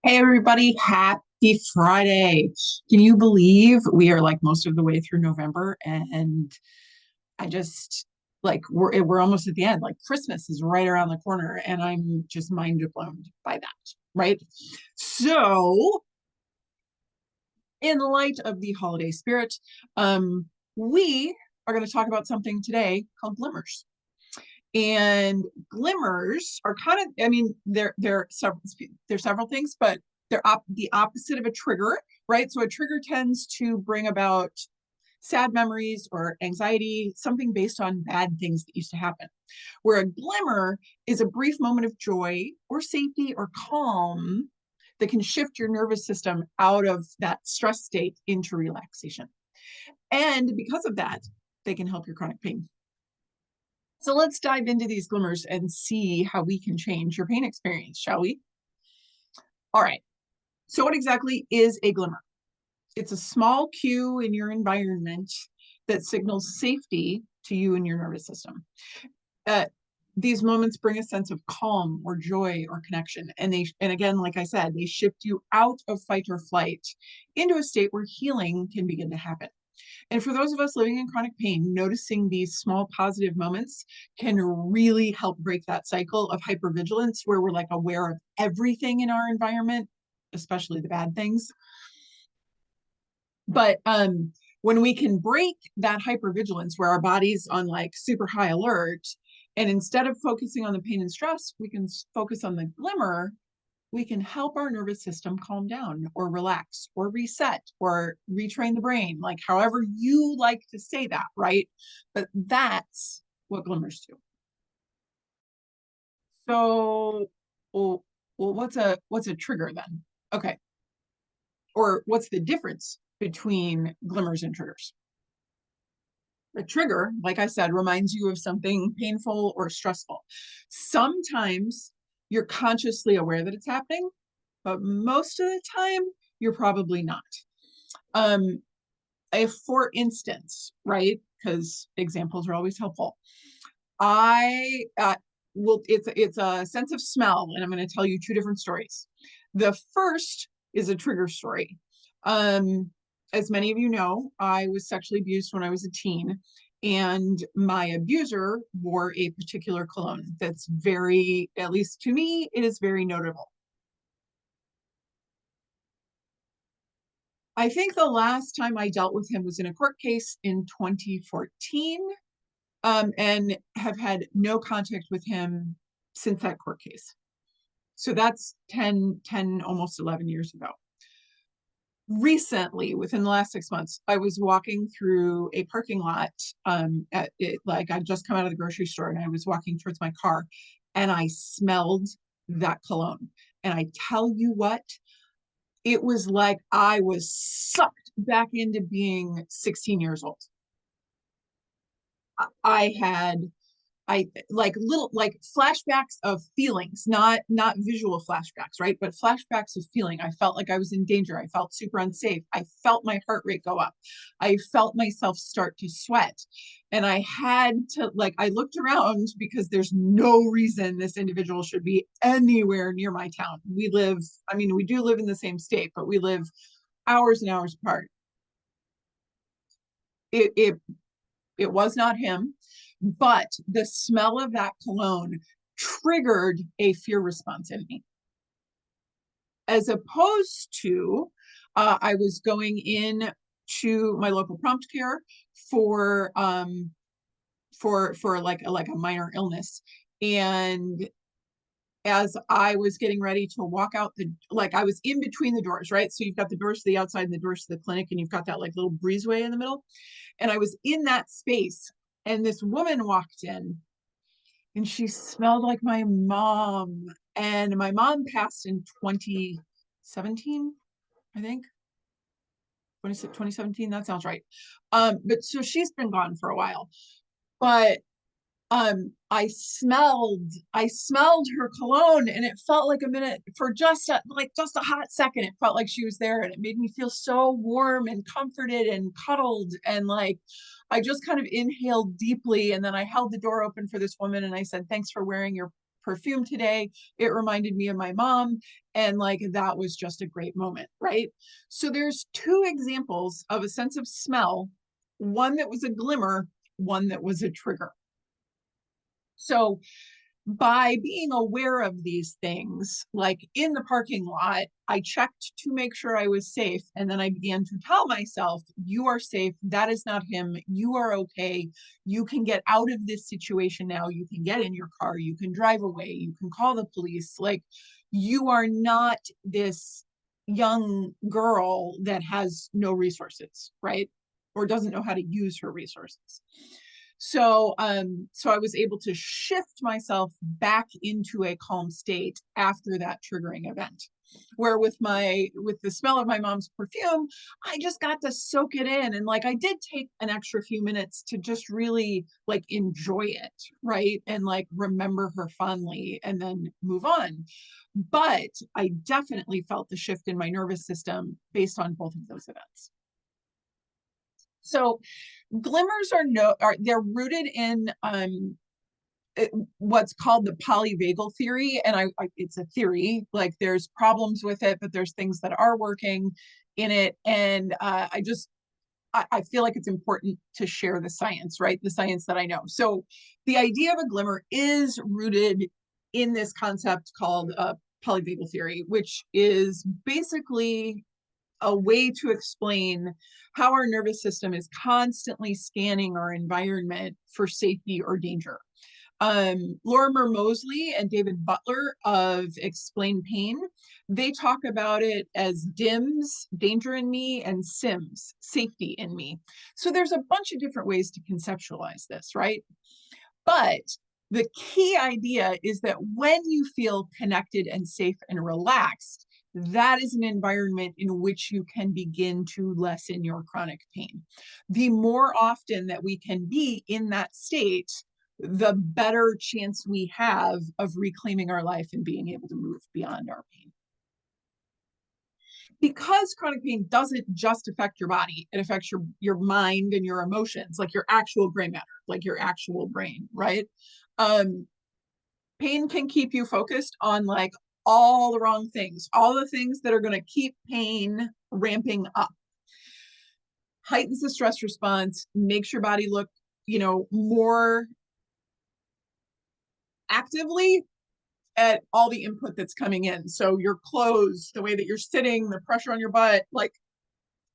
Hey everybody, happy Friday. Can you believe we are like most of the way through November and I just like we're almost at the end. Like Christmas is right around the corner and I'm just mind blown by that, right? So, in light of the holiday spirit, we are going to talk about something today called glimmers. And glimmers are kind of, I mean, they're several things, but the opposite of a trigger, right? So a trigger tends to bring about sad memories or anxiety, something based on bad things that used to happen. Where a glimmer is a brief moment of joy or safety or calm that can shift your nervous system out of that stress state into relaxation. And because of that, they can help your chronic pain. So let's dive into these glimmers and see how we can change your pain experience, shall we? All right. So, what exactly is a glimmer? It's a small cue in your environment that signals safety to you and your nervous system. Uh, these moments bring a sense of calm or joy or connection. And again, like I said, they shift you out of fight or flight into a state where healing can begin to happen. And for those of us living in chronic pain, noticing these small positive moments can really help break that cycle of hypervigilance where we're like aware of everything in our environment, especially the bad things. But when we can break that hypervigilance where our body's on like super high alert, and instead of focusing on the pain and stress, we can focus on the glimmer, we can help our nervous system calm down or relax or reset or retrain the brain, like however you like to say that, right? But that's what glimmers do. So, well, what's a trigger then? Okay, or what's the difference between glimmers and triggers? A trigger, like I said, reminds you of something painful or stressful. Sometimes you're consciously aware that it's happening, but most of the time you're probably not. Um, if, for instance, right, because examples are always helpful. I will. It's a sense of smell, and I'm going to tell you two different stories. The first is a trigger story. Um, as many of you know, I was sexually abused when I was a teen, and my abuser wore a particular cologne that's very, at least to me, it is very notable. I think the last time I dealt with him was in a court case in 2014, and have had no contact with him since that court case. So that's 10, almost 11 years ago. Recently, within the last 6 months, I was walking through a parking lot. Like I'd just come out of the grocery store and I was walking towards my car and I smelled that cologne. And I tell you what, it was like I was sucked back into being 16 years old. I had I like little like flashbacks of feelings, not visual flashbacks, right? But flashbacks of feeling. I felt like I was in danger. I felt super unsafe. I felt my heart rate go up. I felt myself start to sweat. And I had to like I looked around because there's no reason this individual should be anywhere near my town. I mean, we do live in the same state, but we live hours and hours apart. It it it was not him, but the smell of that cologne triggered a fear response in me, as opposed to I was going in to my local prompt care for like a minor illness, and as I was getting ready to walk out like I was in between the doors, right? So you've got the doors to the outside and the doors to the clinic, and you've got that like little breezeway in the middle. And I was in that space, and this woman walked in, and she smelled like my mom. And my mom passed in 2017, I think. 2017, that sounds right. But so she's been gone for a while. But I smelled her cologne, and it felt like a minute for just a hot second. It felt like she was there, and it made me feel so warm and comforted and cuddled, and like I just kind of inhaled deeply, and then I held the door open for this woman and I said, thanks for wearing your perfume today. It reminded me of my mom. And like, that was just a great moment, right? So there's two examples of a sense of smell, one that was a glimmer, one that was a trigger. So by being aware of these things, like in the parking lot, I checked to make sure I was safe. And then I began to tell myself, you are safe. That is not him. You are okay. You can get out of this situation now. You can get in your car. You can drive away. You can call the police. Like, you are not this young girl that has no resources, right? Or doesn't know how to use her resources. So I was able to shift myself back into a calm state after that triggering event. Where with the smell of my mom's perfume, I just got to soak it in. And like, I did take an extra few minutes to just really like enjoy it, right? And like remember her fondly and then move on. But I definitely felt the shift in my nervous system based on both of those events. So glimmers they're rooted in what's called the polyvagal theory, and it's a theory. Like, there's problems with it, but there's things that are working in it, and I feel like it's important to share the science, right? The science that I know. So the idea of a glimmer is rooted in this concept called polyvagal theory, which is basically a way to explain how our nervous system is constantly scanning our environment for safety or danger. Lorimer Moseley and David Butler of Explain Pain, they talk about it as DIMS, danger in me, and SIMS, safety in me. So there's a bunch of different ways to conceptualize this, right? But the key idea is that when you feel connected and safe and relaxed, that is an environment in which you can begin to lessen your chronic pain. The more often that we can be in that state, the better chance we have of reclaiming our life and being able to move beyond our pain. Because chronic pain doesn't just affect your body, it affects your mind and your emotions, like your actual gray matter, like your actual brain, right? Pain can keep you focused on like all the wrong things, all the things that are going to keep pain ramping up. Heightens the stress response, makes your body look, more actively at all the input that's coming in. So your clothes, the way that you're sitting, the pressure on your butt, like,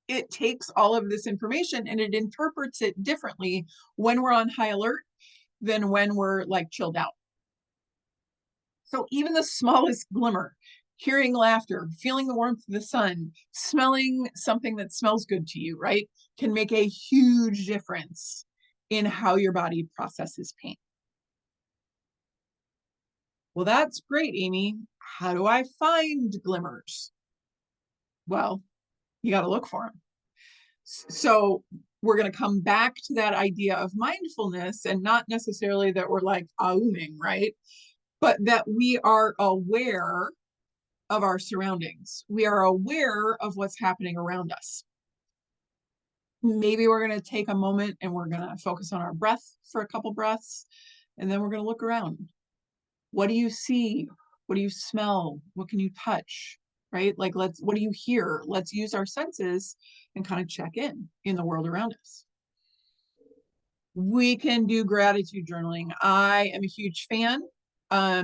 it takes all of this information and it interprets it differently when we're on high alert than when we're like chilled out. So even the smallest glimmer, hearing laughter, feeling the warmth of the sun, smelling something that smells good to you, right, can make a huge difference in how your body processes pain. Well, that's great, Amy. How do I find glimmers? Well, you got to look for them. So we're going to come back to that idea of mindfulness, and not necessarily that we're like auming, right? But that we are aware of our surroundings. We are aware of what's happening around us. Maybe we're going to take a moment and we're going to focus on our breath for a couple breaths, and then we're going to look around. What do you see? What do you smell? What can you touch? Right? Like, what do you hear? Let's use our senses and kind of check in the world around us. We can do gratitude journaling. I am a huge fan. I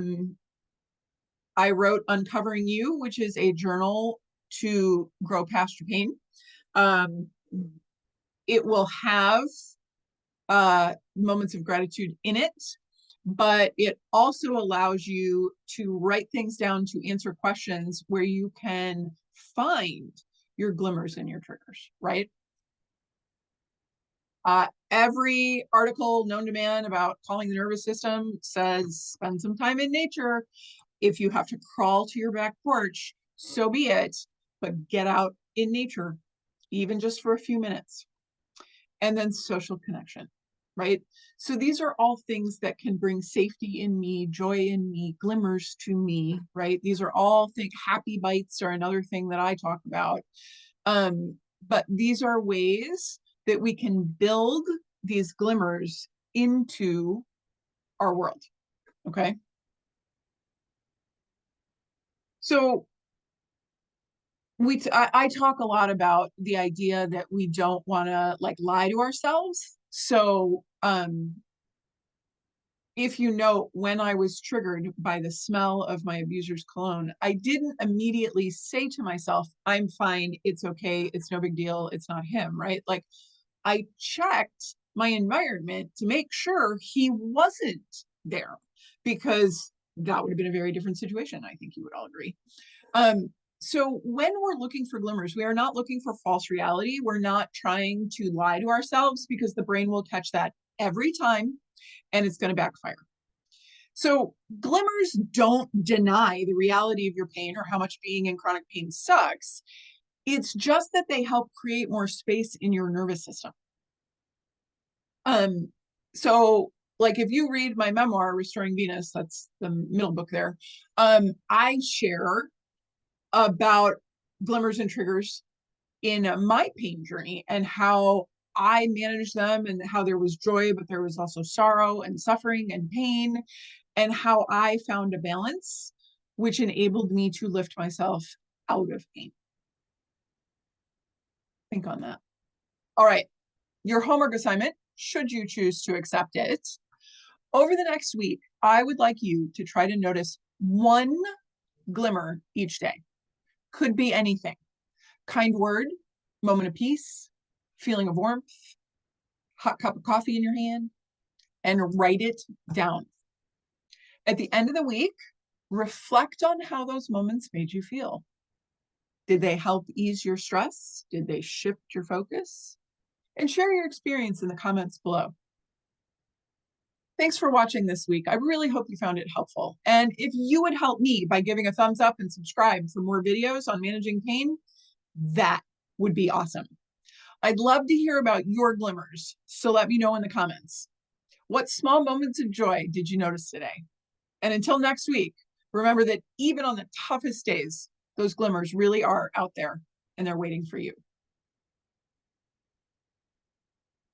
wrote Uncovering You, which is a journal to grow past your pain. It will have moments of gratitude in it, but it also allows you to write things down to answer questions where you can find your glimmers and your triggers, right? Every article known to man about calming the nervous system says spend some time in nature. If you have to crawl to your back porch, so be it, but get out in nature, even just for a few minutes. And then social connection, right? So these are all things that can bring safety in me, joy in me, glimmers to me, right? These are all things. Happy bites are another thing that I talk about. But these are ways that we can build these glimmers into our world, okay? So I talk a lot about the idea that we don't want to like lie to ourselves. So if you know, when I was triggered by the smell of my abuser's cologne, I didn't immediately say to myself, I'm fine, it's okay, it's no big deal, it's not him, right? Like I checked my environment to make sure he wasn't there, because that would have been a very different situation. I think you would all agree. Um, so when we're looking for glimmers, we are not looking for false reality. We're not trying to lie to ourselves, because the brain will catch that every time and it's going to backfire. So glimmers don't deny the reality of your pain or how much being in chronic pain sucks. It's just that they help create more space in your nervous system. Um, so like if you read my memoir, Restoring Venus, that's the middle book there, I share about glimmers and triggers in my pain journey and how I managed them, and how there was joy, but there was also sorrow and suffering and pain, and how I found a balance which enabled me to lift myself out of pain. Think on that. All right. Your homework assignment, should you choose to accept it, over the next week, I would like you to try to notice one glimmer each day. Could be anything. Kind word, moment of peace, feeling of warmth, hot cup of coffee in your hand, and write it down. At the end of the week, reflect on how those moments made you feel. Did they help ease your stress? Did they shift your focus? And share your experience in the comments below. Thanks for watching this week. I really hope you found it helpful. And if you would help me by giving a thumbs up and subscribe for more videos on managing pain, that would be awesome. I'd love to hear about your glimmers, so let me know in the comments. What small moments of joy did you notice today? And until next week, remember that even on the toughest days, those glimmers really are out there and they're waiting for you.